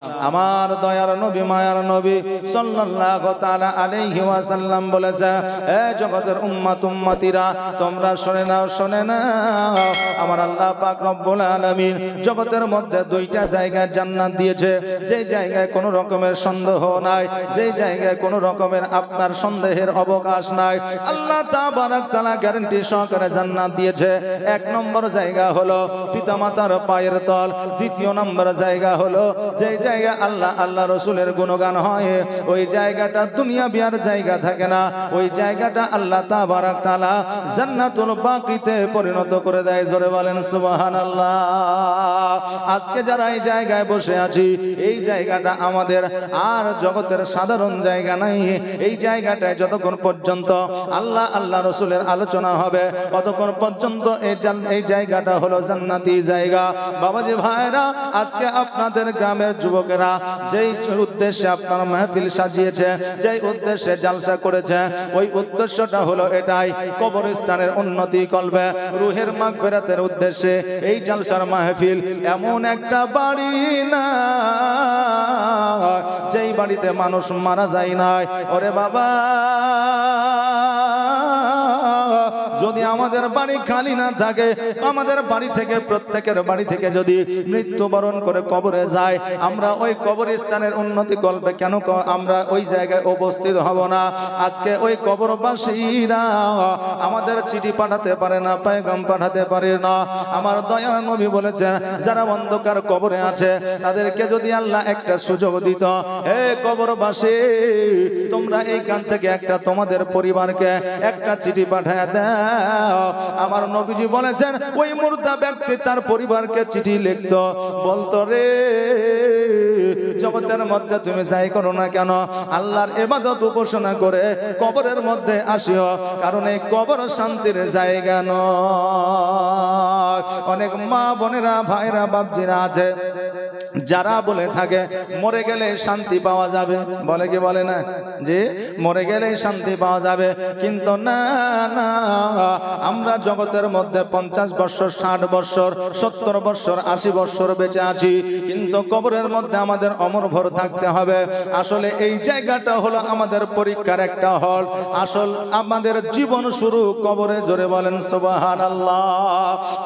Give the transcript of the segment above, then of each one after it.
আমার দয়ার নবী মায়ার নবী সাল্লাল্লাহু তাআলা আলাইহি ওয়াসাল্লাম বলেছে, এ জগতের উম্মত উম্মতিরা তোমরা শুনে নাও আমার আল্লাহ পাক রব্বুল আলামিন জগতের মধ্যে দুইটা জায়গায় জান্নাত দিয়েছে, যে জায়গায় কোনো রকমের সন্দেহ নাই, যে জায়গায় কোনো রকমের আপনার সন্দেহের অবকাশ নাই। আল্লাহ তাবারক তাআলা গ্যারান্টি সহকারে জান্নাত দিয়েছে। এক নম্বর জায়গা হলো পিতামাতার পায়ের তল, দ্বিতীয় নম্বর জায়গা হলো যে জায়গা আল্লাহ রসুলের গুণগান হয়, ওই জায়গাটা দুনিয়া বিয়ার জায়গা থাকে না, ওই জায়গাটা আল্লাহ তাবারক তাআলা জান্নাতুল বাকিতে পরিণত করে দেয়। জোরে বলেন সুবহানাল্লাহ। আজকে যারা এই জায়গায় বসে আছি, এই জায়গাটা আমাদের আর জগতের সাধারণ জায়গা নাই। এই জায়গাটায় যতক্ষণ পর্যন্ত আল্লাহ রসুলের আলোচনা হবে ততক্ষণ পর্যন্ত এই জায়গাটা হলো জান্নাতি জায়গা। বাবাজি ভাইরা, আজকে আপনাদের গ্রামের যুবকেরা যেই উদ্দেশ্যে আপনার মাহফিল সাজিয়েছে, যেই উদ্দেশ্যে জালসা করেছে, ওই উদ্দেশ্যটা হলো এটাই, কবরস্থানের উন্নতি করবে, রুহের মাগফিরাতের উদ্দেশ্যে এই জালসার মাহফিল। এমন একটা বাড়ি না যেই বাড়িতে মানুষ মারা যায় নাই। ওরে বাবা, যদি আমাদের বাড়ি খালি না থাকে, আমাদের বাড়ি থেকে প্রত্যেকের বাড়ি থেকে যদি মৃত্যুবরণ করে কবরে যায়, আমরা ওই কবরস্থানের উন্নতি করবে কেন আমরা ওই জায়গায় উপস্থিত হব না? আজকে ওই কবরবাসীরা আমাদের চিঠি পাঠাতে পারে না, পেগাম পাঠাতে পারে না। আমার দয়ার নবী বলেছেন, যারা অন্ধকার কবরে আছে তাদেরকে যদি আল্লাহ একটা সুযোগ দিত, হে কবরবাসী তোমরা এইখান থেকে একটা তোমাদের পরিবারকে একটা চিঠি পাঠায় দাও। আমার নবীজি বলেছেন, ওই মুর্দা ব্যক্তি তার পরিবারকে চিঠি লিখত, বলতো রে জগতের মধ্যে তুমি যাই করো না কেন, আল্লাহর ইবাদত উপাসনা করে কবরের মধ্যে আসিও, কারণ এই কবর শান্তির জায়গা নয়। অনেক মা বোনেরা ভাইরা বাপজিরা আছে যারা বলে থাকে মরে গেলে শান্তি পাওয়া যাবে, বলে কি বলে না যে মরে গেলে শান্তি পাওয়া যাবে। কিন্তু না না, আমরা জগতের মধ্যে 50 বছর 60 বছর 70 বছর 80 বছর বেঁচে আছি, কিন্তু কবরের মধ্যে আমাদের অমর ভর থাকতে হবে। আসলে এই জায়গাটা হলো আমাদের পরীক্ষার একটা হল। আসল আমাদের জীবন শুরু কবরে। জোরে বলেন সুবহানাল্লাহ।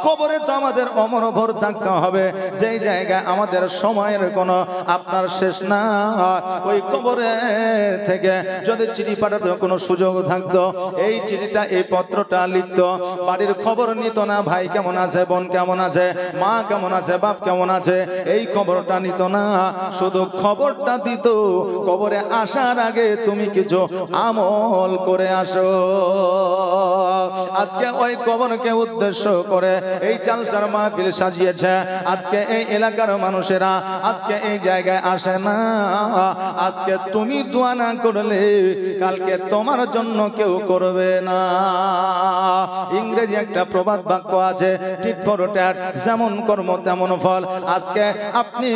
কবরে তো আমাদের অমর ভর থাকতে হবে, যেই জায়গায় আমাদের সময়ের কোনো আপনার শেষ না। ওই কবরে থেকে যদি চিঠি পাঠাতে কোনো সুযোগ থাকতো, এই চিঠিটা এই পত্রটা লিখতো, বাড়ির খবর নিত না, ভাই কেমন আছে, বোন কেমন আছে, মা কেমন আছে, বাপ কেমন আছে, এই খবরটা নিত না, শুধু খবরটা দিত কবরে আসার আগে তুমি কিছু আমল করে আসো। আজকে ওই কবরকে উদ্দেশ্য করে এই জালসার মাহফিল সাজিয়েছে। আজকে এই এলাকার মানুষেরা আজকে এই জায়গায় আসে না। আজকে তুমি দোয়া না করলে কালকে তোমার জন্য কেউ করবে না। ইংরেজি একটা প্রবাদ বাক্য আছে, টিট ফর ট্যাট, যেমন কর্ম তেমন ফল। আজকে আপনি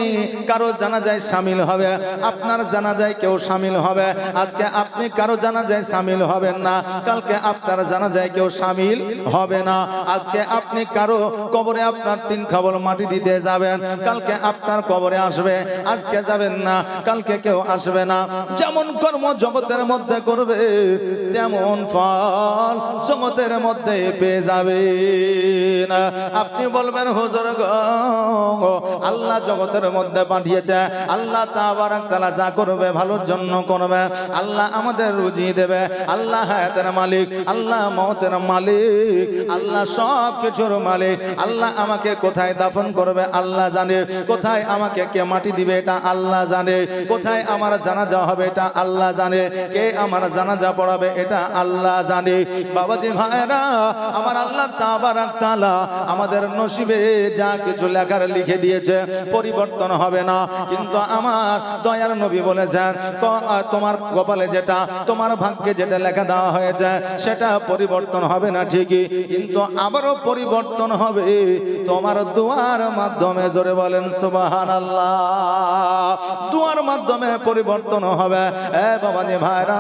কারো জানাজায় শামিল হবে, আপনার জানাজায় কেউ শামিল হবে। আজকে আপনি কারো জানাজায় শামিল হবেন না, কালকে আপনার জানাজায় কেউ শামিল হবে না। আজকে আপনি কারো কবরে আপনার 3 খবর মাটি দিতে যাবেন, কালকে আপনার কবরে আসবে, আজকে যাবেন না, কালকে কেউ আসবে না। যেমন কর্ম জগতের মধ্যে করবে তেমন ফল জগতের মধ্যে পেয়ে যাবে না। আপনি বলবেন হুজুর গো, আল্লাহ জগতের মধ্যে পাঠিয়েছে, আল্লাহ তাবারক তাআলা যা করবে ভালোর জন্য করবে। আল্লাহ আমাদের রুজি দেবে, আল্লাহ হায়াতের মালিক, আল্লাহ মওতের মালিক, আল্লাহ সব কিছুর মালিক। আল্লাহ আমাকে কোথায় দাফন করবে আল্লাহ জানে, কোথায় আমাকে কে মাটি দিবে এটা আল্লাহ জানে, কোথায় আমার জানাজা হবে এটা আল্লাহ জানে, কে আমার জানাজা পড়াবে এটা আল্লাহ জানে। বাবাজি ভাইরা, আমার আল্লাহ তাবারক তাআলা আমাদের নসিবে যা কিছু লেখার লিখে দিয়েছে পরিবর্তন হবে না। কিন্তু আমার দয়ার নবী বলেছেন, তোমার কপালে যেটা, তোমার ভাগ্যে যেটা লেখা দেওয়া হয়েছে সেটা পরিবর্তন হবে না ঠিকই, কিন্তু আবারও পরিবর্তন হবে তোমার দোয়ার মাধ্যমে। জোরে বলেন সুবহানাল্লাহ। দুয়ার মাধ্যমে পরিবর্তন হবে। এ বাবাজি ভাইরা,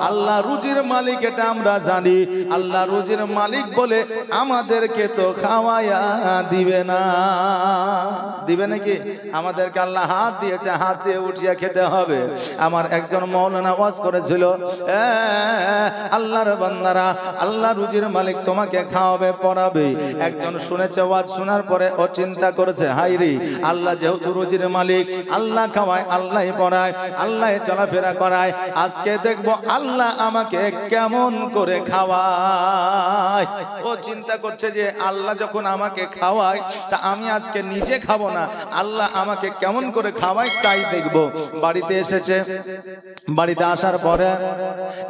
আল্লাহ রুজির মালিক এটা আমরা জানি। আল্লাহ রুজির মালিক বলে আমাদেরকে তো খাওয়ায়া দিবে না, দিবে নাকি? আমাদেরকে আল্লাহ হাত দিয়েছে, হাত দিয়ে উঠিয়ে খেতে হবে। আমার একজন মাওলানা ওয়াজ করেছিল, আল্লাহর বান্দারা, আল্লাহ রুজির মালিক তোমাকে খাওয়াবে পড়াবে। একজন শুনেছে ওয়াজ, শোনার পরে ও চিন্তা করেছে, হাই রে, আল্লাহ যেহেতু রুজির মালিক, আল্লাহ খাওয়ায়, আল্লাহ পড়ায়, আল্লাহ চলাফেরা করায়, আজকে দেখবো আল্লাহ আমাকে কেমন করে খাওয়ায়। ও চিন্তা করছে যে আল্লাহ যখন আমাকে খাওয়ায়, তা আমি আজকে নিজে খাবো না, আল্লাহ আমাকে কেমন করে খাওয়ায় তাই দেখবো। বাড়িতে এসেছে, বাড়িতে আসার পরে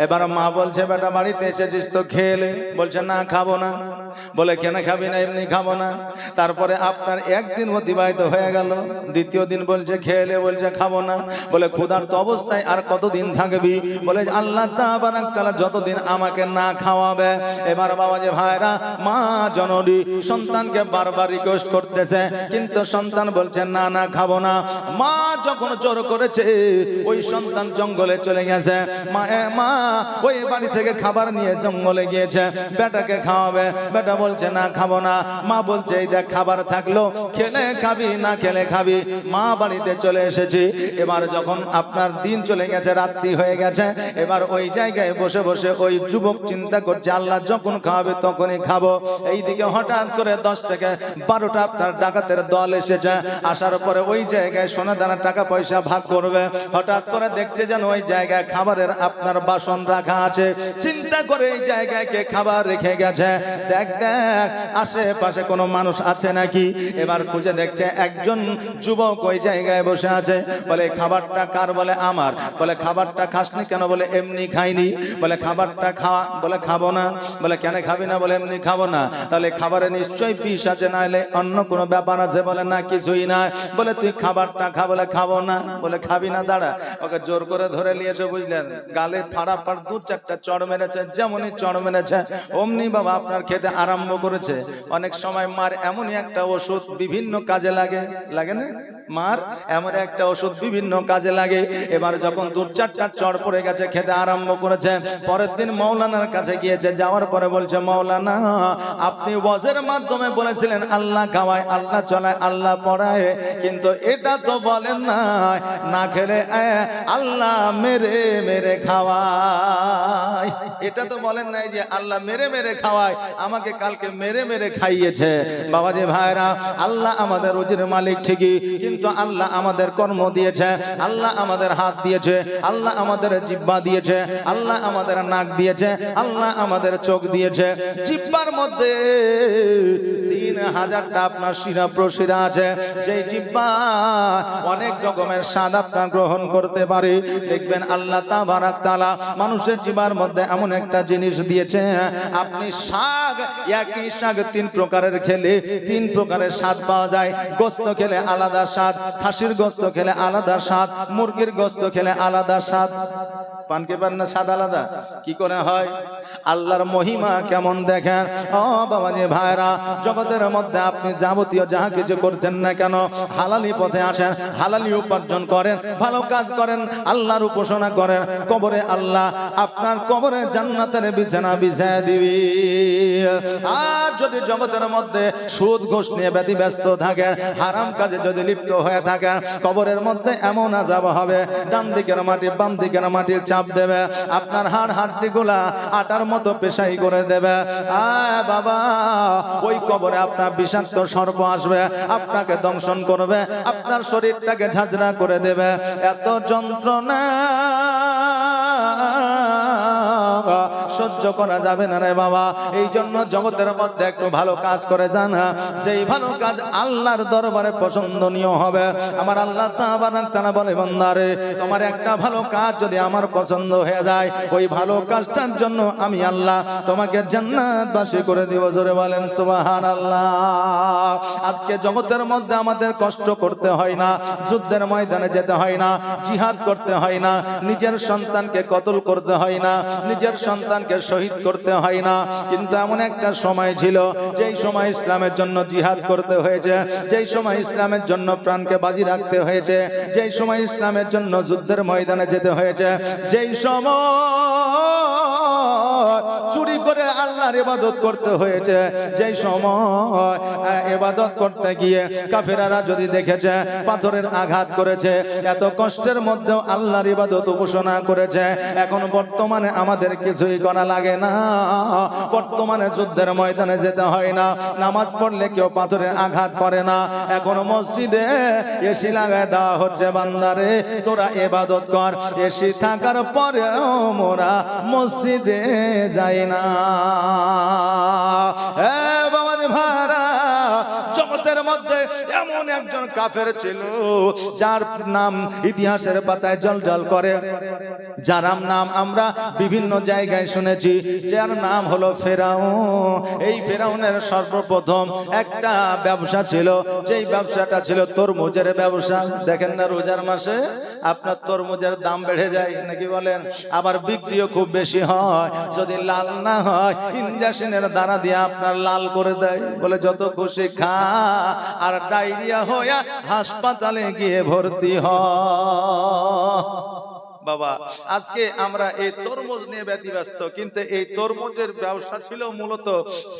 এবার মা বলছে, বেটা বাড়িতে এসেছিস তো খেলে? বলছে না, খাবো না। বলে কেন খাবি না? এমনি খাবো না। তারপরে আপনার একদিন অতিবাহিত হয়ে গেল, দ্বিতীয় দিন বলছে খেলে, বলছে খাবো না। বলে ক্ষুধার্ত অবস্থায় আর কতদিন থাকবি? বলে আল্লাহ তাআলা যতদিন আমাকে না খাওয়াবে। এবার বাবাজি ভাইরা, মা জননী সন্তানকে বারবার রিকোয়েস্ট করতেছে, কিন্তু সন্তান বলছে না, না খাবো না। মা যখন জোর করেছে, ওই সন্তান জঙ্গলে চলে গেছে। মা ওই বাড়ি থেকে খাবার নিয়ে জঙ্গলে গিয়েছে, বেটাকে খাওয়াবে। বেটা বলছে না, খাবো না। মা বলছে এই দেখ খাবার থাকলো, খেলে খাবি না খেলে খাবি। মা বাড়িতে চলে এসেছি। এবার যখন আপনার দিন চলে গেছে, রাত্রি হয়ে গেছে, এবার ওই জায়গায় বসে বসে ওই যুবক চিন্তা করছে, আল্লাহ যখন খাওয়াবে তখনই খাবো। এইদিকে হঠাৎ করে 10 থেকে 12টা আপনার ডাকাতের দল এসেছে। আসার পরে ওই জায়গায় সোনা দানা টাকা পয়সা ভাগ করবে। হঠাৎ করে দেখছে যেন ওই জায়গায় খাবারের আপনার বাসন রাখা আছে। চিন্তা করে এই জায়গায় কে খাবার রেখে গেছে, দেখ দেখ আশেপাশে কোনো মানুষ আছে নাকি। এবার খুঁজে দেখছে একজন যুবক ওই জায়গায় বসে আছে। বলে খাবারটা কার? বলে আমার। বলে খাবারটা খাসনি কেন? বলে এমনি খাইনি। বলে খাবারটা খাওয়া? বলে খাবো না। বলে কেন খাবি না? বলে এমনি খাবো না। তাহলে খাবারে নিশ্চয়ই বিষ আছে, না হলে অন্য কোনো ব্যাপার আছে? বলে না, কিছুই না। বলে তুই খাবারটা খা। বলে খাবো না। বলে খাবি না, দাঁড়া। ওকে জোর করে ধরে নিয়ে এসে, বুঝলেন, গালে ফাড়াফাড় 2-4টা চড় মেরেছে। যেমনই চড় মেরেছে অমনি বাবা আপনার খেতে আরম্ভ করেছে। অনেক সময় মার এমনই একটা ওষুধ বিভিন্ন কাজে লাগে, লাগে না? মার এমন একটা ওষুধ বিভিন্ন কাজে লাগে। এবার যখন 2-4টা চড় পড়ে গেছে, খেতে আরম্ভ করেছে। পরের দিন মাওলানার কাছে গিয়েছে। যাওয়ার পরে বলছে, মাওলানা, আপনি ওয়াজের মাধ্যমে বলেছিলেন আল্লাহ খাওয়ায়, আল্লাহ চলায়, আল্লাহ পড়ায়, কিন্তু এটা তো বলেন না, না খেলে আল্লাহ মেরে মেরে খাওয়ায়। এটা তো বলেন নাই যে আল্লাহ মেরে মেরে খাওয়ায়, আমাকে কালকে মেরে মেরে খাইয়েছে। বাবাজি ভাইরা, আল্লাহ আমাদের রুজির মালিক ঠিকই, কিন্তু আল্লাহ আমাদের কর্ম দিয়েছে, আল্লাহ আমাদের হাত দিয়েছে, আল্লাহ আমাদের জিহ্বা দিয়েছে, আল্লাহ আমাদের নাক দিয়েছে, আল্লাহ আমাদের চোখ দিয়েছে। জিহ্বার মধ্যে 3000টা আপনার শিরা প্রশিরা আছে। যেই জিহ্বা অনেক রকমের স্বাদ আপনার গ্রহণ করতে পারে। দেখবেন আল্লাহ তাবারাক তাআলা মানুষের জিহ্বার মধ্যে এমন একটা জিনিস দিয়েছে, আপনি শাক, একই শাক 3 প্রকারের খেলে 3 প্রকারের স্বাদ পাওয়া যায়। গোস্ত খেলে আলাদা স্বাদ, খাসির গোস্ত খেলে আলাদা স্বাদ, মুরগির গোস্ত খেলে আলাদা স্বাদ। পানকে পান না, স্বাদ আলাদা। কি করে হয়? আল্লাহর মহিমা কেমন দেখেন। ও বাবাজি ভাইরা, জগতের মধ্যে আপনি যাবতীয় যাহা কিছু করছেন না কেন, হালালি পথে আসেন, হালালি উপার্জন করেন, ভালো কাজ করেন, আল্লাহর উপাসনা করেন। কবরে আল্লাহ আপনার কবরে জান্নাতের বিছানা বিছায় দিবি। আর যদি জগতের মধ্যে সুদ ঘুষ নিয়ে ব্যতিব্যস্ত থাকেন, হারাম কাজে যদি লিপ্ত হয়ে থাকেন, কবরের মধ্যে এমন আযাব হবে, ডান দিকের মাটি বাম দিকের মাটি চাপ দেবে, আপনার হাড় হাড্ডিগুলা আটার মতো পেশাই করে দেবে। বাবা, ওই কবরে আপনার বিষাক্ত সর্প আসবে, আপনাকে দংশন করবে, আপনার শরীরটাকে ঝাঁঝরা করে দেবে। এত যন্ত্রণা সহ্য করা যাবে না রে বাবা। এই জন্য জগতের মধ্যে একটু ভালো কাজ করে জানা, যেই ভালো কাজ আল্লাহর দরবারে পছন্দনীয় হবে। আমার আল্লাহ তাআলা বলে, বান্দারে, তোমার একটা ভালো কাজ যদি আমার পছন্দ হয়ে যায়, ওই ভালো কাজটার জন্য আমি আল্লাহ তোমাকে জান্নাতবাসী করে দিব। জোরে বলেন সুবহানাল্লাহ। আজকে জগতের মধ্যে আমাদের কষ্ট করতে হয় না, যুদ্ধের ময়দানে যেতে হয় না, জিহাদ করতে হয় না, নিজের সন্তানকে কতল করতে হয় না, নিজের সন্তানকে শহীদ করতে হয় না, কিন্তু এমন একটা সময় ছিল যেই সময় ইসলামের জন্য জিহাদ করতে হয়েছে, যেই সময় ইসলামের জন্য প্রাণকে বাজি রাখতে হয়েছে, যেই সময় ইসলামের জন্য যুদ্ধের ময়দানে যেতে হয়েছে, যেই সময় চুরি করে আল্লাহর ইবাদত করতে হয়েছে, যেই সময় ইবাদত করতে গিয়ে কাফেররা যদি দেখেছে পাথরের আঘাত করেছে, এত কষ্টের মধ্যেও আল্লাহর ইবাদত উপাসনা করেছে, এখন বর্তমানে আমাদের কিছুই করা লাগে না, বর্তমানে যুদ্ধের ময়দানে যেতে হয় না, নামাজ পড়লে কেউ পাথরের আঘাত করে না, এখন মসজিদে এসি লাগায় দেওয়া হচ্ছে, বান্দারে তোরা ইবাদত কর। এসি থাকার পরেও মোরা মসজিদে যাই না। বাবার ভাড়া জগতের মধ্যে এমন একজন কাফের ছিল যার নাম ইতিহাসের পাতায় জলজল করে, যার নাম আমরা বিভিন্ন জায়গায় শুনেছি, যার নাম হলো ফেরাউন। এই ফেরাউনের সর্বপ্রথম একটা ব্যবসা ছিল, যেই ব্যবসাটা ছিল তরমুজের ব্যবসা। দেখেন না রোজার মাসে আপনার তরমুজের দাম বেড়ে যায় নাকি বলেন, আবার বিক্রিও খুব বেশি হয়, যদি লাল না হয় ইনজেকশনের দ্বারা দিয়ে আপনার লাল করে দেয়, বলে যত খুশি খা, আর ডায়রিয়া হয়ে হাসপাতালে গিয়ে ভর্তি হয়। বাবা আজকে আমরা এই তরমুজ নিয়ে ব্যতিব্যস্ত, কিন্তু এই তরমুজের ব্যবসা ছিল মূলত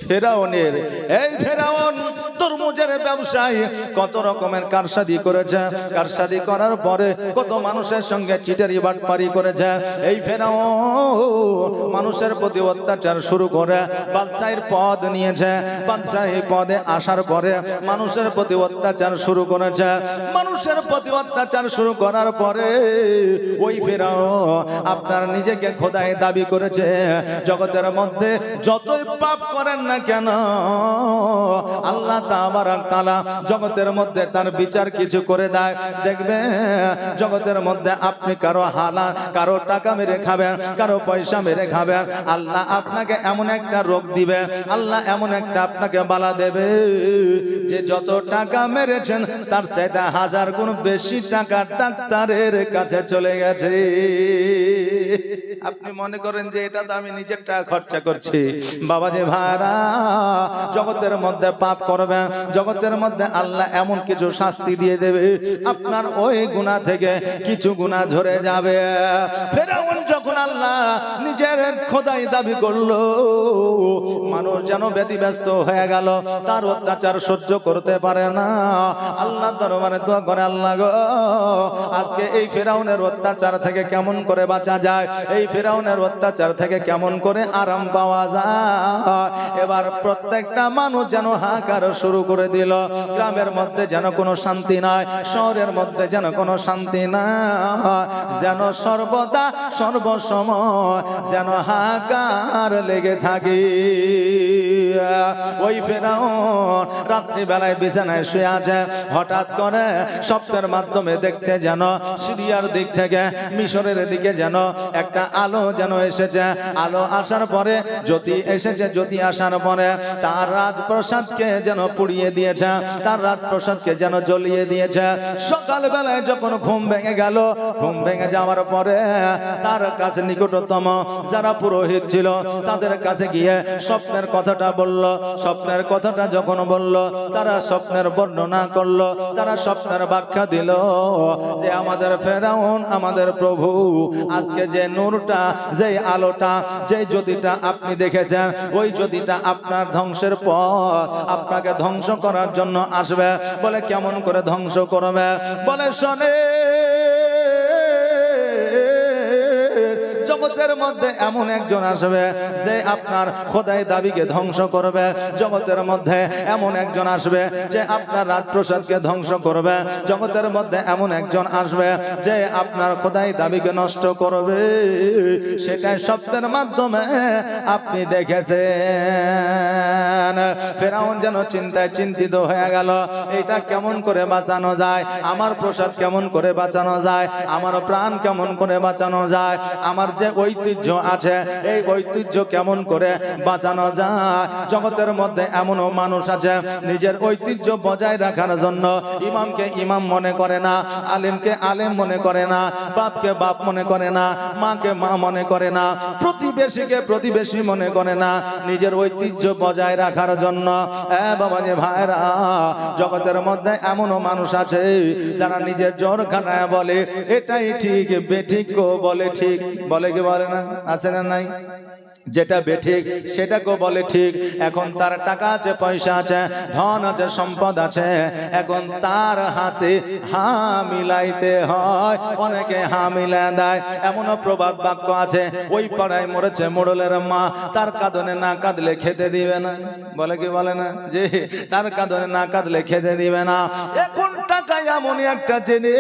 ফেরাউনের। এই ফেরাউন তরমুজের ব্যবসায় কত রকমের কারসাদি করেছে, কারসাদি করার পরে কত মানুষের সঙ্গে চিটারি বাটপারি করেছে। এই ফেরাউন মানুষের প্রতি অত্যাচার শুরু করে বাদশাহীর পদ নিয়েছে, বাদশাহী পদে আসার পরে মানুষের প্রতি অত্যাচার শুরু করেছে। মানুষের প্রতি অত্যাচার শুরু করার পরে ওই আপনার নিজেকে খোদাই দাবি করেছে। জগতের মধ্যে যতই পাপ করেন না কেন আল্লাহ তাবারক তাআলা জগতের মধ্যে তার বিচার কিছু করে দেয়। দেখবে জগতের মধ্যে আপনি কারো হালাল, কারো টাকা মেরে খাবেন, কারো পয়সা মেরে খাবেন, আল্লাহ আপনাকে এমন একটা রোগ দিবে, আল্লাহ এমন একটা আপনাকে বালা দেবে যে যত টাকা মেরেছেন তার চাইতে 1000 গুণ বেশি টাকা ডাক্তারের কাছে চলে গেছে। আপনি মনে করেন যে এটা তো আমি নিজের টাকা খরচা করছি। বাবাজি ভাইরা জগতের মধ্যে পাপ করবেন, জগতের মধ্যে আল্লাহ এমন কিছু শাস্তি দিয়ে দেবে আপনার ওই গুনাহ থেকে কিছু গুনাহ ঝরে যাবে। ফেরাউন যখন আল্লাহ নিজের খোদাই দাবি করলো, মানুষ যেন ব্যতিব্যস্ত হয়ে গেল, তার অত্যাচার সহ্য করতে পারে না। আল্লাহ দরবারে দোয়া করে, আল্লাহ গো আজকে এই ফেরাউনের অত্যাচার থেকে কেমন করে বাঁচা যায়, এই ফেরাউনের অত্যাচার থেকে কেমন করে আরাম পাওয়া যায়। এবার প্রত্যেকটা মানুষ যেন হাহাকার শুরু করে দিল, গ্রামের মধ্যে যেন কোনো শান্তি নাই, শহরের মধ্যে যেন কোনো শান্তি নাই, যেন সর্বদা সর্বসময় যেন হাহাকার লেগে থাকে। ওই ফেরাউন রাত্রি বেলায় বিছানায় শুয়ে আছে, হঠাৎ করে স্বপ্নের মাধ্যমে দেখছে যেন সিরিয়ার দিক থেকে মিশরের দিকে যেন একটা আলো যেন এসেছে। আলো আসার পরে জ্যোতি এসেছে, জ্যোতি আসার পরে তার রাজপ্রাসাদকে যেন পুড়িয়ে দিয়েছে, তার রাজপ্রাসাদকে যেন জ্বলিয়ে দিয়েছে। সকাল বেলায় যখন ঘুম ভেঙে গেল, ঘুম ভেঙে যাওয়ার পরে তার কাছে নিকটতম যারা পুরোহিত ছিল তাদের কাছে গিয়ে স্বপ্নের কথাটা বলল। স্বপ্নের কথাটা যখন বলল, তারা স্বপ্নের বর্ণনা করলো, তারা স্বপ্নের ব্যাখ্যা দিল যে আমাদের ফেরাউন, আমাদের প্রভু আজকে যে নূরটা, যে আলোটা, যে জ্যোতিটা আপনি দেখেছেন, ওই জ্যোতিটা আপনার ধ্বংসের পর আপনাকে ধ্বংস করার জন্য আসবে। বলে কেমন করে ধ্বংস করবে? বলে শোনে জগতের মধ্যে এমন একজন আসবে যে আপনার খোদাই দাবিকে ধ্বংস করবে। জগতের মধ্যে এমন একজন আসবে যে আপনার রাজপ্রাসাদকে ধ্বংস করবে। জগতের মধ্যে এমন একজন আসবে যে আপনার খোদাই দাবিকে নষ্ট করবে। সেটাই স্বপ্নের মাধ্যমে আপনি দেখেছেন। ফেরাউন যেন চিন্তায় চিন্তিত হয়ে গেল, এটা কেমন করে বাঁচানো যায়, আমার প্রসাদ কেমন করে বাঁচানো যায়, আমার প্রাণ কেমন করে বাঁচানো যায়, আমার যে ঐতিহ্য আছে, এই ঐতিহ্য কেমন করে বাঁচানো যায়। জগতের মধ্যে এমনও মানুষ আছে নিজের ঐতিহ্য বজায় রাখার জন্য ইমামকে ইমাম মনে করে না, আলেমকে আলেম মনে করে না, বাপকে বাপ মনে করে না, মাকে মা মনে করে না, প্রতিবেশীকে প্রতিবেশী মনে করে না, নিজের ঐতিহ্য বজায় রাখার জন্য। বাবা যে ভাইরা, জগতের মধ্যে এমনও মানুষ আছে যারা নিজের জোর খাটায় বলে এটাই ঠিক, বেঠিক বলে ঠিক, বলে কি বলে না? আছে না নাই? যেটা বেঠিক সেটাকে বলে ঠিক। এখন তার টাকা আছে, পয়সা আছে, ধন আছে, সম্পদ আছে, এখন তার হাতে হা মিলাইতে হয়। অনেকে হা মিলায় দেয়। এমনও প্রবাদ বাক্য আছে, ওই পাড়ায় মরেছে মোড়লের মা, তার কাঁদনে না কাঁদলে খেতে দিবে না, বলে কি বলে না? যে তার কাঁদনে না কাঁদলে খেতে দিবে না। এখন টাকা এমনই একটা জিনিস,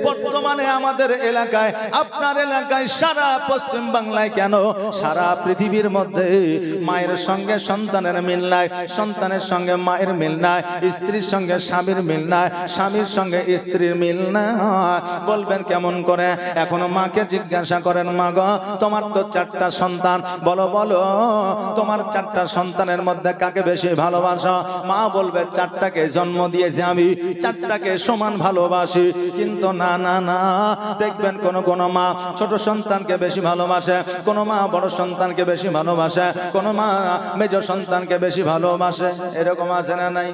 বর্তমানে আমাদের এলাকায়, আপনার এলাকায়, সারা পশ্চিম বাংলায় কেন সারা পৃথিবীর মধ্যে মায়ের সঙ্গে সন্তানের মিল নাই, সন্তানের সঙ্গে মায়ের মিল নাই, স্ত্রীর সঙ্গে স্বামীর মিল নাই, স্বামীর সঙ্গে স্ত্রীর মিল নাই। বলবেন কেমন করে? এখনো মাকে জিজ্ঞাসা করেন, মা গো তোমার তো 4টা সন্তান, বলো বলো তোমার 4টা সন্তানের মধ্যে কাকে বেশি ভালোবাসো? মা বলবে 4টাকে জন্ম দিয়েছি আমি, 4টাকে সমান ভালোবাসি। কিন্তু না না না, দেখবেন কোন কোন মা ছোট সন্তানকে বেশি ভালোবাসে, কোন মা বড় সন্তানকে বেশি ভালোবাসে, কোন মা মেজ সন্তানকে বেশি ভালোবাসে। এরকম আছে না নাই?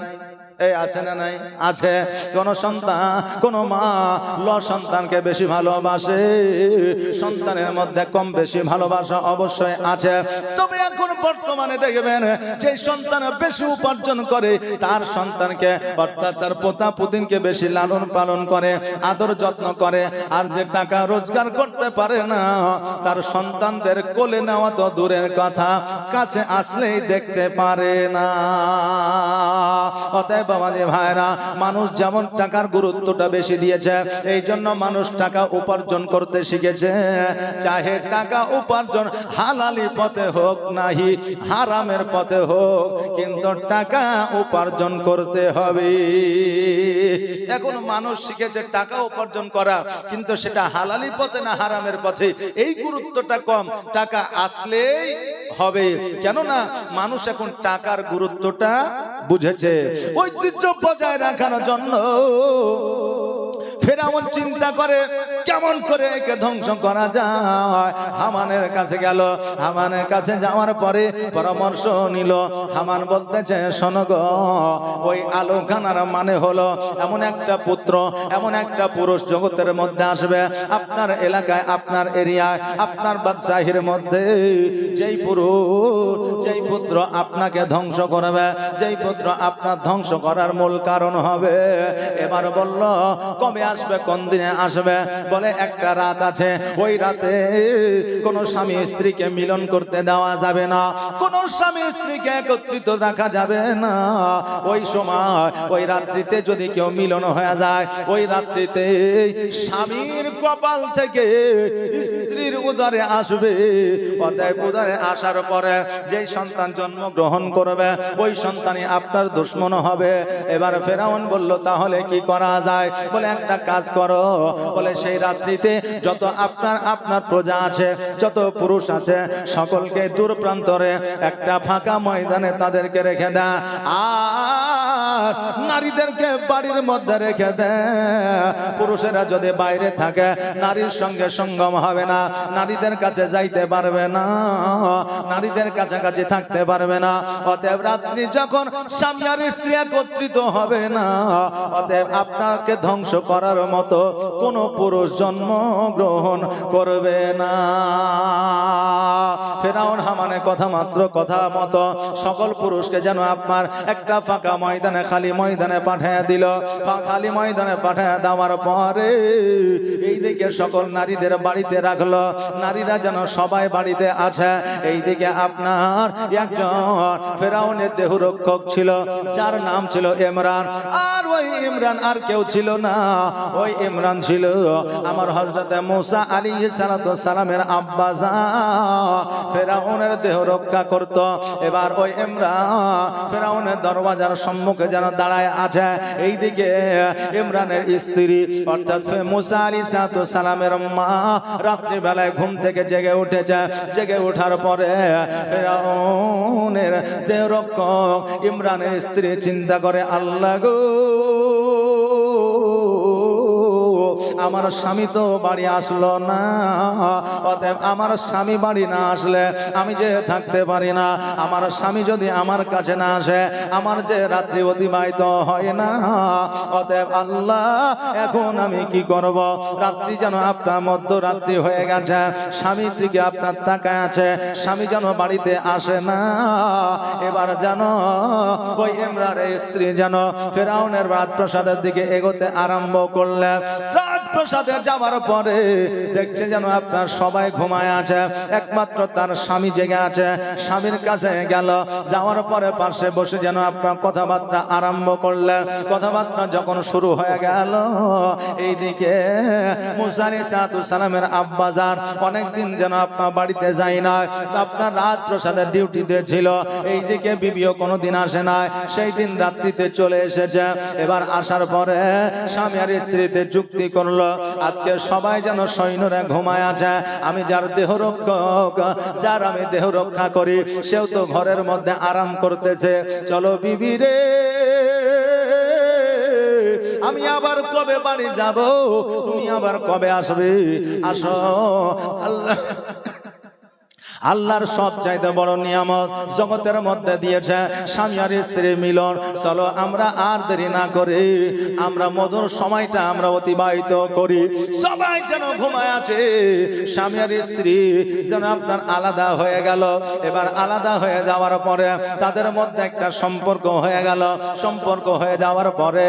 এই আছে না নাই? আছে। কোন সন্তান, কোন মা সন্তানকে বেশি ভালোবাসে, সন্তানের মধ্যে কম বেশি ভালোবাসা অবশ্যই আছে। তবে এখন বর্তমানে দেখবেন যে সন্তান বেশি উপার্জন করে তার সন্তানকে, অর্থাৎ তার পোতা পুতিনকে বেশি লালন পালন করে, আদর যত্ন করে। আর যে টাকা রোজগার করতে পারে না তার সন্তানদের কোলে নেওয়া তো দূরের কথা, কাছে আসলেই দেখতে পারে না। অতএব বাবা যে ভাইরা, মানুষ যেমন টাকার গুরুত্বটা বেশি দিয়েছে, এই জন্য মানুষ টাকা উপার্জন করতে শিখেছে। চাহে টাকা উপার্জন হালালি পথে হোক নাহি হারামের পথে হোক, কিন্তু টাকা উপার্জন করতে হবে। এখন মানুষ শিখেছে টাকা উপার্জন করা, কিন্তু সেটা হালালি পথে না হারামের পথে, এই গুরুত্বটা কম। টাকা আসলেই হবে, কেননা মানুষ এখন টাকার গুরুত্বটা বুঝেছে। ঐতিহ্য বজায় রাখার জন্য ফেরাউন চিন্তা করে কেমন করে একে ধ্বংস করা যায়। হামানের কাছে গেল, হামানের কাছে যাওয়ার পরে পরামর্শ নিল। হামান বলতেছে, শোনো গো, ওই আলোখানার মানে হলো এমন একটা পুত্র, এমন একটা পুরুষ জগতের মধ্যে আসবে আপনার এলাকায়, আপনার এরিয়ায়, আপনার বাদশাহীর মধ্যে, যেই পুরুষ, যেই পুত্র আপনাকে ধ্বংস করবে, যেই পুত্র আপনার ধ্বংস করার মূল কারণ হবে। এবার বলল কবে আসবে, কোন দিনে আসবে? বলে একটা রাত আছে, ওই রাতে কোন স্বামী স্ত্রীকে মিলন করতে দেওয়া যাবে না, কোন স্বামী স্ত্রীকে একত্রিত রাখা যাবে না। ওই সময়, ওই রাত্রিতে যদি কেউ মিলন হয়ে যায়, ওই রাত্রিতে স্বামীর কপাল থেকে স্ত্রীর উদরে আসবে। অতএব উদরে আসার পরে যেই সন্তান জন্মগ্রহণ করবে, ওই সন্তানই আপনার দুশ্মন হবে। এবার ফেরাউন বলল, তাহলে কি করা যায়? বলে একটা কাজ করো, বলে সেই রাত্রিতে যত আপনার প্রজা আছে, যত পুরুষ আছে, সকলকে দূর প্রান্তরে একটা ফাঁকা ময়দানে তাদেরকে রেখে দেয়, আর নারীদেরকে বাড়ির মধ্যে রেখে দেয়। পুরুষেরা যদি বাইরে থাকে নারীর সঙ্গে সঙ্গম হবে না, নারীদের কাছে যাইতে পারবে না, নারীদের কাছাকাছি থাকতে পারবে না। অতএব রাত্রি যখন স্বামী আর স্ত্রী একত্রিত হবে না, অতএব আপনাকে ধ্বংস করার মতো কোন পুরুষ জন্ম গ্রহণ করবে না। ফেরাউন হামানের কথা মাত্র কথা মতো সকল পুরুষকে যেন আপনার একটা ফাঁকা ময়দানে, খালি ময়দানে পাঠিয়ে দিল। খালি ময়দানে পাঠিয়ে দেওয়ার পরে এইদিকে সকল নারীদের বাড়িতে রাখলো, নারীরা যেন সবাই বাড়িতে আছে। এইদিকে আপনার একজন ফেরাউনের দেহরক্ষক ছিল, যার নাম ছিল ইমরান। আর ওই ইমরান আর কেউ ছিল না, ওই ইমরান ছিল আমার হযরত মুসা আলাইহিস সালামের আব্বা জান। ফেরাউনের দেহ রক্ষা করত। এবার ওই ইমরান ফেরাউনের দরওয়াজার সম্মুখে যেন দাঁড়ায় আছে। এইদিকে ইমরানের স্ত্রী অর্থাৎ মুসা আলাইহিস সালামের মা রাত্রি বেলায় ঘুম থেকে জেগে উঠেছে। জেগে ওঠার পরে ফেরাউনের দেহরক্ষক ইমরানের স্ত্রী চিন্তা করে, আল্লাহ গো, আমার স্বামী তো বাড়ি আসলো না, অতএব আমার স্বামী বাড়ি না আসলে আমি যে থাকতে পারি না। আমার স্বামী যদি আমার কাছে না আসে আমার যে রাত্রি অতিবাহিত হয় না। অতএব আল্লাহ, এখন আমি কি করব? রাত্রি যেন আপনার মধ্যরাত্রি হয়ে গেছে, স্বামীর দিকে আপনার তাকায় আছে, স্বামী যেন বাড়িতে আসে না। এবার যেন ওই ইমরানের স্ত্রী যেন ফেরাউনের রাজপ্রাসাদের দিকে এগোতে আরম্ভ করলেন। রাজপ্রাসাদে যাওয়ার পরে দেখছে যেন আপনার সবাই ঘুমায় আছে, একমাত্র তার স্বামী জেগে আছে। স্বামীর কাছে গেল, যাওয়ার পরে পাশে বসে যেন আপনার কথাবার্তা আরম্ভ করলেন। কথাবার্তা যখন শুরু হয়ে গেল, এইদিকে মুসা আলাইহিস সালামের আব্বাজান অনেকদিন যেন আপনার বাড়িতে যায় না, আপনার রাজপ্রাসাদের ডিউটিতে ছিল। এইদিকে বিবিও কোনোদিন আসে না, সেই দিন রাত্রিতে চলে এসেছে। এবার আসার পরে স্বামী আর স্ত্রীতে যুক্তি করলো, আজকে সবাই যেন সৈন্যরা ঘুমায় আছে, আমি যার দেহ রক্ষক, যার আমি দেহ রক্ষা করি, সেও তো ঘরের মধ্যে আরাম করতেছে। চলো বিবি রে, আমি আবার কবে বাড়ি যাব, তুমি আবার কবে আসবে? আসো। আল্লাহর সবচাইতে বড় নিয়ামত জগতের মধ্যে দিয়েছে স্বামী আর স্ত্রীর মিলন। চলো আমরা আর দেরি না করি, আমরা মধুর সময়টা আমরা অতিবাহিত করি। সবাই যেন ঘুমায় আছে, স্বামী আর স্ত্রী যেন আপনার আলাদা হয়ে গেল। এবার আলাদা হয়ে যাওয়ার পরে তাদের মধ্যে একটা সম্পর্ক হয়ে গেল। সম্পর্ক হয়ে যাওয়ার পরে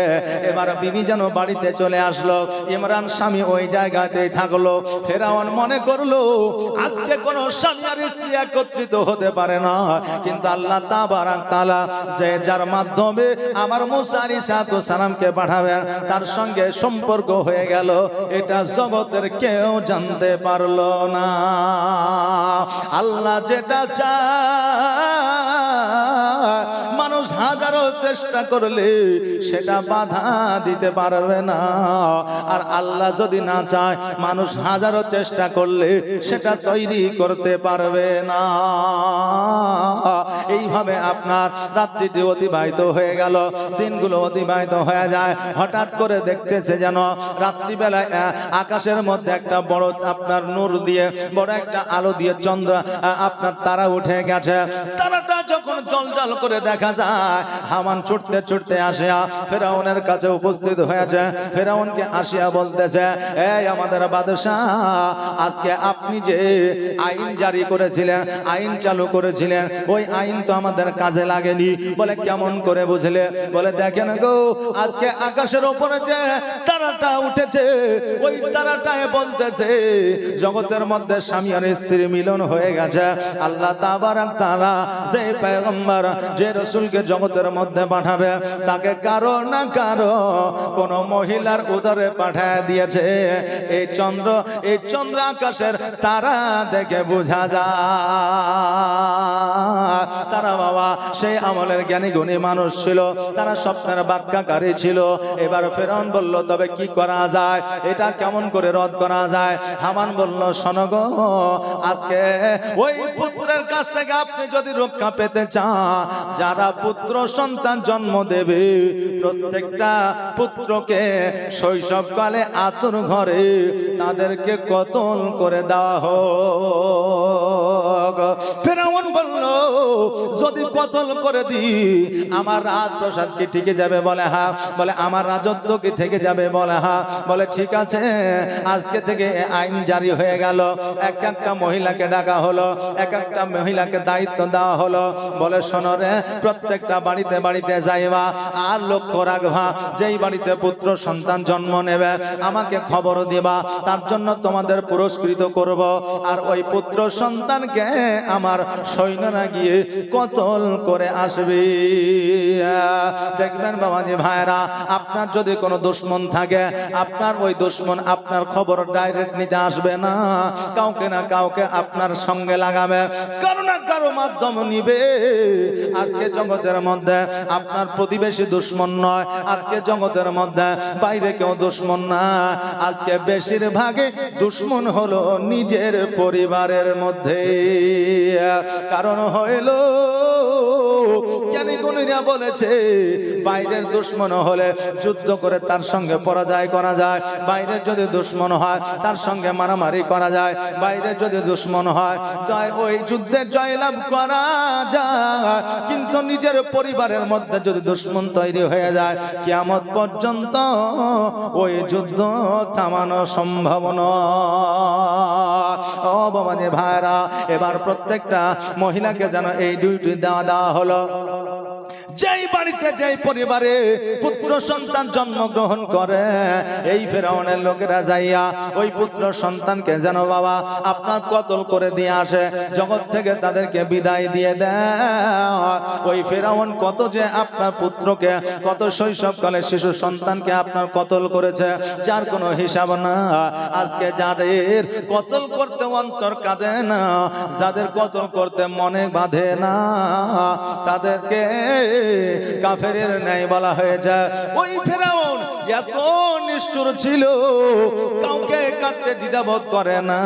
এবার বিবি যেন বাড়িতে চলে আসলো, ইমরান স্বামী ওই জায়গাতেই থাকলো। ফেরাউন মনে করলো আজকে কোনো স্বামী আর স্ত্রী একত্রিত হতে পারে না, কিন্তু আল্লাহ তাবারাক তাআলা যে যার মাধ্যমে আমার মুসা আলাইহিস সালামকে পাঠাবেন তার সঙ্গে সম্পর্ক হয়ে গেল, এটা জগতের কেউ জানতে পারলো না। আল্লাহ যেটা চায় মানুষ হাজারো চেষ্টা করলে সেটা বাধা দিতে পারবে না, আর আল্লাহ যদি না চায় মানুষ হাজারো চেষ্টা করলে সেটা তৈরি করতে পারবে না। এইভাবে আপনার রাত্রিটি অতিবাহিত হয়ে গেল, দিনগুলো অতিবাহিত হয়ে যায়। হঠাৎ করে দেখতেছে যেন রাত্রিবেলায় আকাশের মধ্যে একটা বড় আপনার নূর দিয়ে, বড় একটা আলো দিয়ে চন্দ্র আপনার তারা উঠে গেছে। তারাটা যখন জলজল করে দেখা যায়, হামান ছুটতে ছুটতে আসিয়া ফেরাউনের কাছে উপস্থিত হয়েছে। ফেরাউনকে আসিয়া বলতেছে, এই আমাদের বাদশাহ, আজকে আপনি যে আইন জারি করেছিলেন, আইন চালু করেছিলেন, ওই আইন তো আমাদের কাজে লাগেনি। বলে কেমন করে বুঝলে? বলে দেখেন গো, আজকে আকাশের উপরে যে তারাটা উঠেছে, ওই তারাটায় বলতেছে জগতের মধ্যে স্বামী আর স্ত্রী মিলন হয়ে গেছে। আল্লাহ তাবারাক তাআলা যে পয়গম্বর, যে রাসূলকে জগতের মধ্যে পাঠাবে, তাকে কারো না কারো কোন মহিলার উদরে পাঠায় দিয়েছে। এই চন্দ্র আকাশের তারা দেখে বোঝা যায় তারা বাবা সেই আমলের জ্ঞানী গুণী মানুষ ছিল, তারা স্বপ্নের ব্যাখ্যাকারী ছিল। এবার ফেরাউন বলল, তবে কি করা যায়, এটা কেমন করে রদ করা যায়? হামান বলল, শোনো গো, আজকে ওই পুত্রের কাছ থেকে আপনি যদি রক্ষা পেতে চান, যারা পুত্র সন্তান জন্ম দেবে প্রত্যেকটা পুত্রকে শৈশবকালে আতুর ঘরে তাদেরকে কতল করে দেওয়া হোক। ফেরাউন বলল, যদি কতল করে দিই আমার রাজপ্রাসাদ কি টিকে যাবে? বলে হ্যাঁ। বলে আমার রাজত্ব কি থেকে যাবে? বলে হ্যাঁ। বলে ঠিক আছে, আজকে থেকে আইন জারি হয়ে গেল। এক একটা মহিলাকে ডাকা হলো, এক একটা মহিলাকে দায়িত্ব দেওয়া হলো। বলে শোনো রে, প্রত্যেকটা বাড়িতে বাড়িতে যাইবা, আর লক্ষ্য রাখবা, যেই বাড়িতে পুত্র সন্তান জন্ম নেবে আমাকে খবর দিবা, তার জন্য তোমাদের পুরস্কৃত করব। আর ওই পুত্র সন্তানকে আমার সৈন্যরা গিয়ে কতল করে আসবে। দেখবেন বাবাজি ভাইরা, আপনার যদি কোনো দুশমন থাকে, আপনার ওই দুশমন আপনার খবর ডাইরেক্ট নিতে আসবে না, কাউকে না কাউকে আপনার সঙ্গে লাগাবে, কারো না কারো মাধ্যম নিবে। আজকে জগতের মধ্যে আপনার প্রতিবেশী দুশমন নয়, আজকে জগতের মধ্যে বাইরে কেউ দুশমন না, আজকে বেশিরভাগে দুশমন হলো নিজের পরিবারের মধ্যে। কারণ হইল জ্ঞানী গুণীরা বলেছে, বাইরের দুশমন হলে যুদ্ধ করে তার সঙ্গে পরাজয় করা যায়, বাইরের যদি দুশমন হয় তার সঙ্গে মারামারি করা যায়, বাইরের যদি দুশমন হয় তাই ওই যুদ্ধে জয়লাভ করা যায়, কিন্তু নিজের পরিবারের মধ্যে যদি দুশমন তৈরি হয়ে যায়, কিয়ামত পর্যন্ত ওই যুদ্ধ থামানো সম্ভব নয়। ও বাবাজি ভাইরা, এবার প্রত্যেকটা মহিলাকে যেন এই ডিউটি দেওয়া হলো, যেই বাড়িতে যেই পরিবারে পুত্র সন্তান জন্মগ্রহণ করে, এই ফেরাউনের লোকেরা যাইয়া ওই পুত্র সন্তানকে যেন বাবা আপনার কতল করে দিয়ে আসে, জগৎ থেকে তাদেরকে বিদায় দিয়ে দেয়। ওই ফেরাউন কত যে আপনার পুত্রকে, কত শৈশবকালে শিশু সন্তানকে আপনার কতল করেছে, যার কোনো হিসাব না। আজকে যাদের কতল করতে অন্তর কাঁদে না, যাদের কতল করতে মনে বাঁধে না, তাদেরকে কাফেরের ন্যায় বলা হয়েছে। ওই ফেরাউন এত নিষ্ঠুর ছিল, কাউকে কাটতে দ্বিধাবোধ করে না।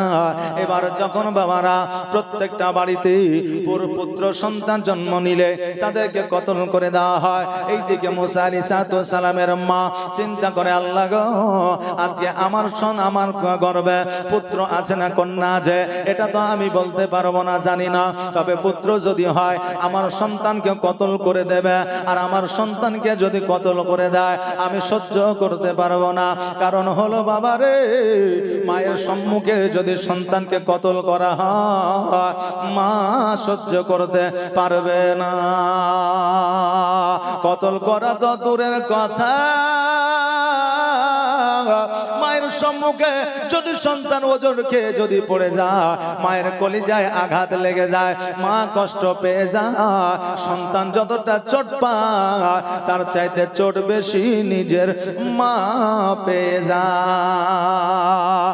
এবার যখন বাবারা প্রত্যেকটা বাড়িতে পুত্র সন্তান জন্ম নিলে তাদেরকে কতল করে দেওয়া হয়, এইদিকে মুসা আলাইহিস সালামের মা চিন্তা করে, আল্লাহ গো, আজকে আমার আমার গর্ভে পুত্র আছে না কন্যা আছে, এটা তো আমি বলতে পারবো না, জানি না, তবে পুত্র যদি হয় আমার সন্তানকে কতল করে দেবে, আর আমার সন্তানকে যদি কতল করে দেয় আমি সহ্য করতে পারবো না। কারণ হলো বাবারে, মায়ের সম্মুখে যদি সন্তানকে কতল করা হয়, মা সহ্য করতে পারবে না। কতল করা তো দূরের কথা, মায়ের সম্মুখে যদি সন্তান ওজন খেয়ে যদি পড়ে যায়, মায়ের কলিজায় আঘাত লেগে যায়, মা কষ্ট পেয়ে যায়। সন্তান যতটা চোট পায় তার চাইতে চোট বেশি নিজের মা পেয়ে যায়।